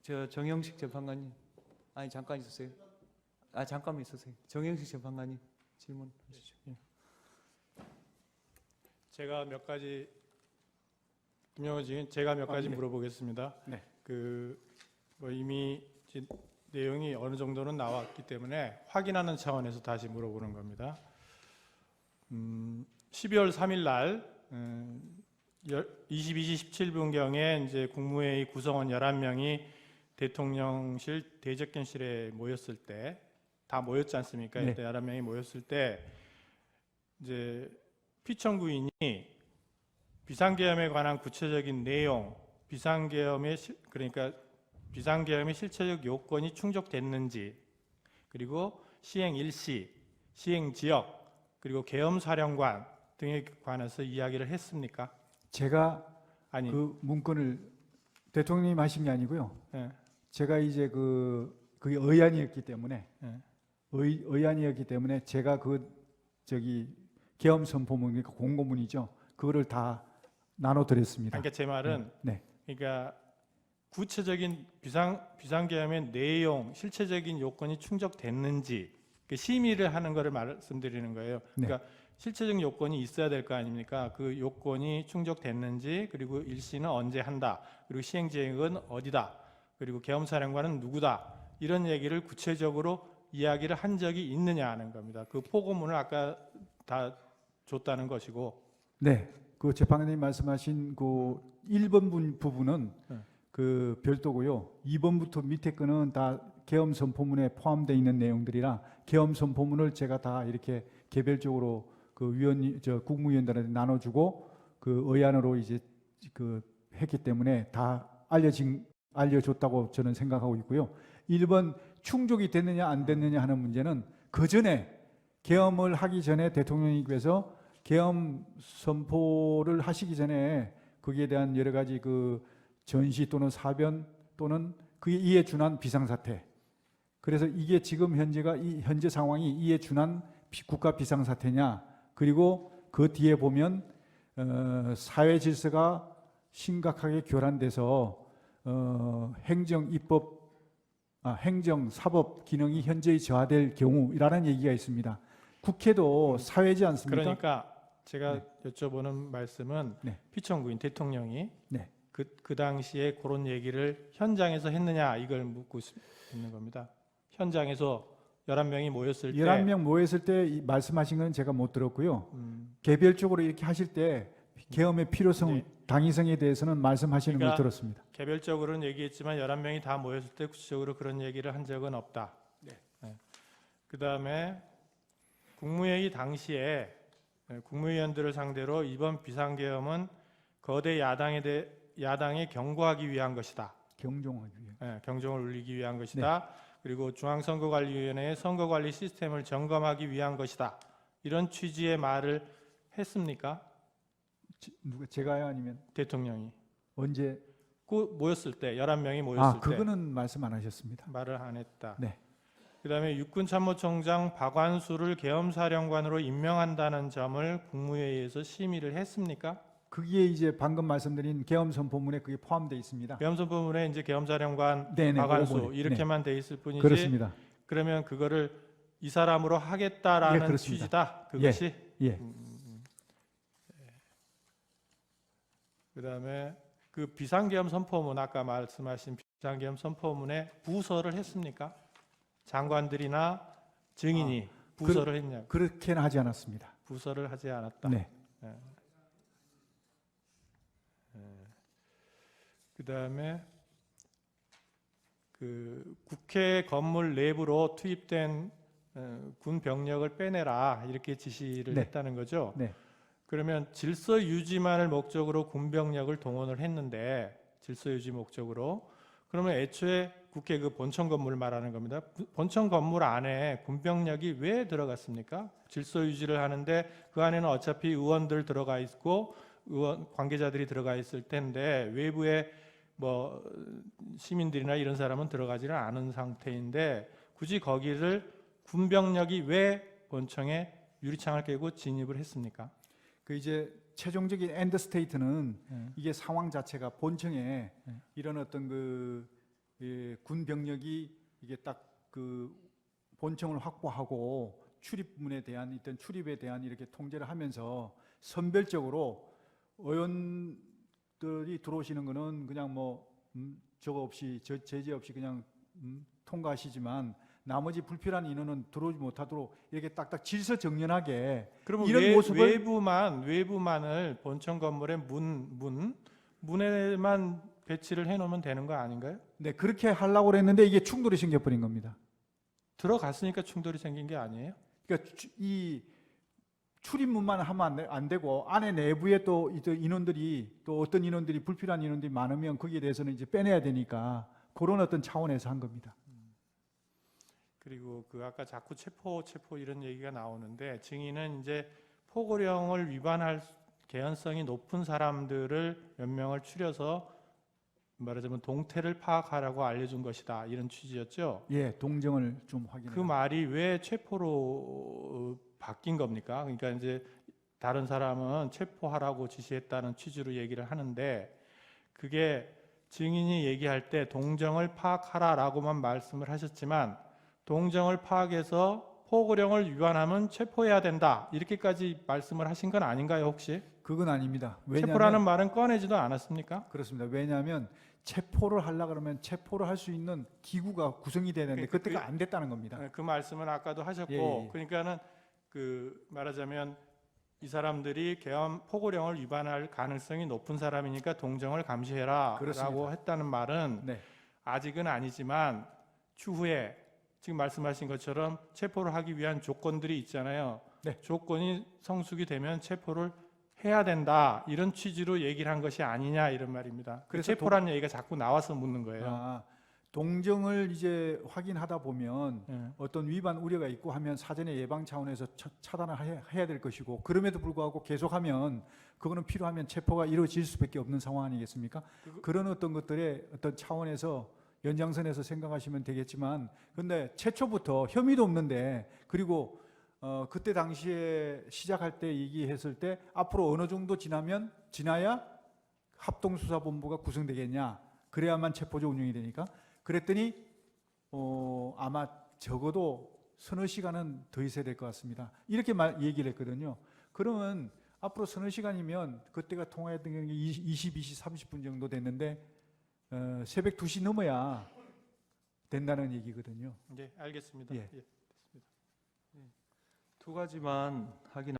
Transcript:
저 정영식 재판관님, 아니 잠깐 있으세요. 잠깐만 있으세요. 정영식 재판관님 질문하시죠. 예. 제가 몇 가지 김영호 지금 제가 몇 가지 네. 물어보겠습니다. 네. 뭐 이미 내용이 어느 정도는 나왔기 때문에 확인하는 차원에서 다시 물어보는 겁니다. 12월 3일 날 22시 17분경에 이제 국무회의 구성원 11명이 대통령실 대접견실에 모였을 때 다 모였지 않습니까? 네. 이때 11명이 모였을 때 이제 피청구인이 비상계엄에 관한 구체적인 내용, 그러니까 비상계엄의 실체적 요건이 충족됐는지, 그리고 시행 일시, 시행 지역, 그리고 계엄사령관 등에 관해서 이야기를 했습니까? 제가 아니, 그 문건을 대통령님 하신 게 아니고요. 예, 제가 이제 그게 의안이었기 때문에 예. 의안이었기 때문에 제가 계엄 선포문, 그러니까 공고문이죠. 그거를 다 나눠 드렸습니다. 그러니까 제 말은 네. 그러니까 구체적인 비상계엄의 내용, 실체적인 요건이 충족됐는지 심의를 하는 것을 말씀드리는 거예요. 그러니까 실체적 요건이 있어야 될 거 아닙니까? 그 요건이 충족됐는지, 그리고 일시는 언제 한다, 그리고 시행지역은 어디다, 그리고 계엄사령관은 누구다, 이런 얘기를 구체적으로 이야기를 한 적이 있느냐 하는 겁니다. 그 포고문을 아까 다 줬다는 것이고. 네. 그 재판관님 말씀하신 그 1번 부분은 그 별도고요. 2번부터 밑에 거는 다 계엄 선포문에 포함되어 있는 내용들이라 계엄 선포문을 제가 다 이렇게 개별적으로 국무위원들한테 나눠주고 그 의안으로 이제 했기 때문에 다 알려줬다고 저는 생각하고 있고요. 1번 충족이 됐느냐 안 됐느냐 하는 문제는 그 전에 계엄을 하기 전에 대통령님께서 계엄 선포를 하시기 전에 거기에 대한 여러 가지 그 전시 또는 사변 또는 그에 이에 준한 비상사태. 그래서 이게 지금 현재 상황이 이에 준한 국가 비상사태냐, 그리고 그 뒤에 보면 사회 질서가 심각하게 교란돼서 행정, 사법 기능이 현저히 저하될 경우라는 얘기가 있습니다. 국회도 사회지 않습니까? 그러니까 제가 여쭤보는 말씀은 피청구인 대통령이 그 당시에 그런 얘기를 현장에서 했느냐, 이걸 묻고 있는 겁니다. 현장에서 11명이 모였을 때 11명 모였을 때 말씀하신 건 제가 못 들었고요. 개별적으로 이렇게 하실 때 계엄의 필요성, 당위성에 대해서는 말씀하시는 걸 들었습니다. 개별적으로는 얘기했지만 11명이 다 모였을 때 구체적으로 그런 얘기를 한 적은 없다. 그다음에 국무회의 당시에 국무위원들을 상대로 이번 비상계엄은 거대 야당에 경고하기 위한 것이다. 경종하기 위해. 경종을 울리기 위한 것이다. 그리고 중앙선거관리위원회의 선거관리 시스템을 점검하기 위한 것이다. 이런 취지의 말을 했습니까? 누가, 제가요 아니면 대통령이. 언제? 모였을 때 11명이 모였을 때 그거는 말씀 안 하셨습니다. 말을 안 했다. 네. 그다음에 육군참모총장 박완수를 계엄사령관으로 임명한다는 점을 국무회의에서 심의를 했습니까? 그게 이제 방금 말씀드린 계엄 선포문에 그게 포함되어 있습니다. 계엄 선포문에 이제 계엄사령관 네네, 박완수 그거 이렇게만 돼 있을 뿐이지. 그렇습니다. 그러면 그거를 이 사람으로 하겠다라는 그렇습니다. 취지다. 그것이. 예. 그다음에 그 비상계엄 선포문, 아까 말씀하신 비상계엄 선포문에 부서를 했습니까? 장관들이나 증인이 부서를 했냐? 그렇게는 하지 않았습니다. 부서를 하지 않았다. 네. 그다음에 그 국회 건물 내부로 투입된 군 병력을 빼내라, 이렇게 지시를 했다는 거죠. 네. 그러면 질서 유지만을 목적으로 군 병력을 동원을 했는데, 질서 유지 목적으로, 그러면 애초에 국회 그 본청 건물 말하는 겁니다. 본청 건물 안에 군 병력이 왜 들어갔습니까? 질서 유지를 하는데 그 안에는 어차피 의원들 들어가 있고 의원 관계자들이 들어가 있을 텐데 외부에 뭐 시민들이나 이런 사람은 들어가지는 않은 상태인데 굳이 거기를 군병력이 왜 본청에 유리창을 깨고 진입을 했습니까? 그 이제 최종적인 엔드 스테이트는 이게 상황 자체가 본청에 이런 어떤 그 군 병력이 이게 딱 그 본청을 확보하고 출입문에 대한 어떤 출입에 대한 이렇게 통제를 하면서 선별적으로 의원들이 들어오시는 거는 그냥 뭐 저거 없이 제재 없이 그냥 통과하시지만 나머지 불필요한 인원은 들어오지 못하도록 이렇게 딱딱 질서정연하게 그러면 이런 모습을 외부만을 본청 건물의 문에만 배치를 해놓으면 되는 거 아닌가요? 네, 그렇게 하려고 그랬는데 이게 충돌이 생겨버린 겁니다. 들어갔으니까 충돌이 생긴 게 아니에요? 그러니까 이 출입문만 하면 안 되고 안에 내부에 또 인원들이 또 어떤 인원들이 불필요한 인원들이 많으면 거기에 대해서는 이제 빼내야 되니까 그런 어떤 차원에서 한 겁니다. 그리고 그 아까 자꾸 체포 이런 얘기가 나오는데 증인은 이제 포고령을 위반할 개연성이 높은 사람들을 몇 명을 추려서 말하자면 동태를 파악하라고 알려준 것이다 이런 취지였죠. 예, 동정을 좀 확인해. 그 말이 왜 체포로 바뀐 겁니까? 그러니까 이제 다른 사람은 체포하라고 지시했다는 취지로 얘기를 하는데 그게 증인이 얘기할 때 동정을 파악하라라고만 말씀을 하셨지만 동정을 파악해서 포고령을 위반하면 체포해야 된다 이렇게까지 말씀을 하신 건 아닌가요 혹시? 그건 아닙니다. 체포라는 말은 꺼내지도 않았습니까? 그렇습니다. 왜냐하면 체포를 하려 그러면 체포를 할 수 있는 기구가 구성이 되야 되는데 그때가 안 됐다는 겁니다. 그 말씀은 아까도 하셨고 예. 그러니까는 그 말하자면 이 사람들이 포고령을 위반할 가능성이 높은 사람이니까 동정을 감시해라라고 그렇습니다. 했다는 말은 네. 아직은 아니지만 추후에 지금 말씀하신 것처럼 체포를 하기 위한 조건들이 있잖아요. 네. 조건이 성숙이 되면 체포를 해야 된다 이런 취지로 얘기를 한 것이 아니냐 이런 말입니다. 그래서 체포라는 얘기가 자꾸 나와서 묻는 거예요. 동정을 이제 확인하다 보면 예. 어떤 위반 우려가 있고 하면 사전에 예방 차원에서 차단을 해야 될 것이고 그럼에도 불구하고 계속하면 그거는 필요하면 체포가 이루어질 수밖에 없는 상황 아니겠습니까? 그런 어떤 것들의 어떤 차원에서 연장선에서 생각하시면 되겠지만 근데 최초부터 혐의도 없는데 그리고 그때 당시에 시작할 때 얘기했을 때 앞으로 어느 정도 지나야 합동수사본부가 구성되겠냐 그래야만 체포조 운영이 되니까 그랬더니 아마 적어도 서너 시간은 더 있어야 될 것 같습니다. 이렇게 얘기를 했거든요. 그러면 앞으로 서너 시간이면 그때가 통화했던 게 22시 30분 정도 됐는데 새벽 2시 넘어야 된다는 얘기거든요. 네, 알겠습니다. 예. 예. 두 가지만 확인.